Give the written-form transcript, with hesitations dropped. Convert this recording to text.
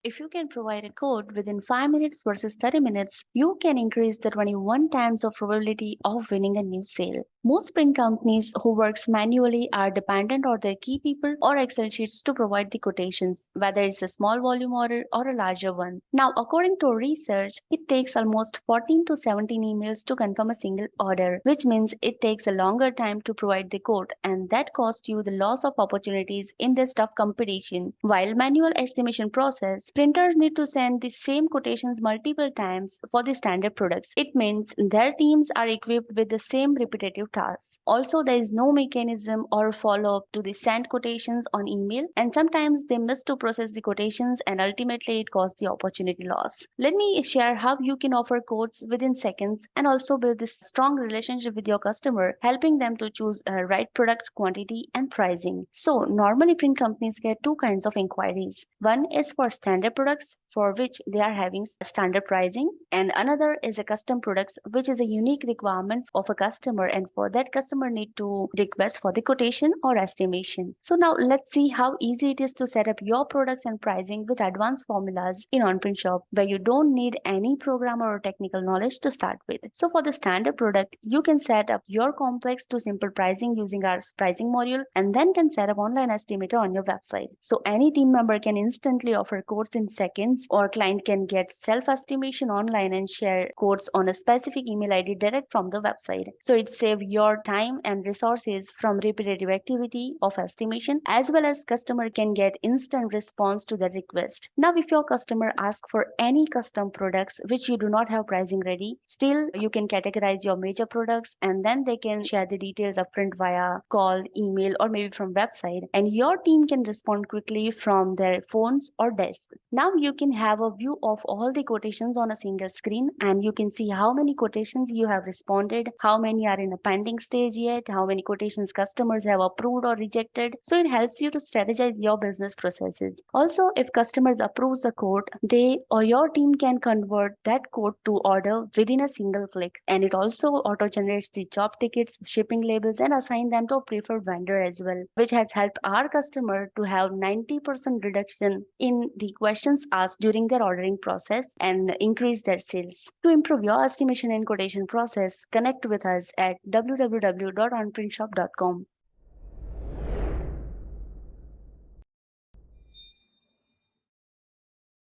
If you can provide a quote within 5 minutes versus 30 minutes, you can increase the 21 times of probability of winning a new sale. Most print companies who works manually are dependent on their key people or Excel sheets to provide the quotations, whether it's a small volume order or a larger one. Now, according to research, it takes almost 14 to 17 emails to confirm a single order, which means it takes a longer time to provide the quote, and that costs you the loss of opportunities in this tough competition. While manual estimation process, printers need to send the same quotations multiple times for the standard products. It means their teams are equipped with the same repetitive tasks. Also, there is no mechanism or follow up to the send quotations on email, and sometimes they miss to process the quotations, and ultimately it causes the opportunity loss. Let me share how you can offer quotes within seconds and also build this strong relationship with your customer, helping them to choose a right product, quantity, and pricing. So, normally print companies get two kinds of inquiries. One is for standard products, for which they are having standard pricing, and another is a custom products, which is a unique requirement of a customer, and for that customer need to request for the quotation or estimation. So now let's see how easy it is to set up your products and pricing with advanced formulas in OnPrintShop, where you don't need any programmer or technical knowledge to start with. So for the standard product, you can set up your complex to simple pricing using our pricing module, and then can set up online estimator on your website. So any team member can instantly offer quotes in seconds, or client can get self-estimation online and share quotes on a specific email ID direct from the website. So it saves your time and resources from repetitive activity of estimation, as well as customer can get instant response to the request. Now, if your customer asks for any custom products which you do not have pricing ready, still you can categorize your major products, and then they can share the details upfront via call, email, or maybe from website, and your team can respond quickly from their phones or desk. Now you can have a view of all the quotations on a single screen, and you can see how many quotations you have responded, how many are in a pending stage yet, how many quotations customers have approved or rejected. So it helps you to strategize your business processes. Also, if customers approves a quote, they or your team can convert that quote to order within a single click, and it also auto generates the job tickets, shipping labels, and assign them to a preferred vendor as well, which has helped our customer to have 90% reduction in the questions asked during their ordering process and increase their sales. To improve your estimation and quotation process, connect with us at www.onprintshop.com.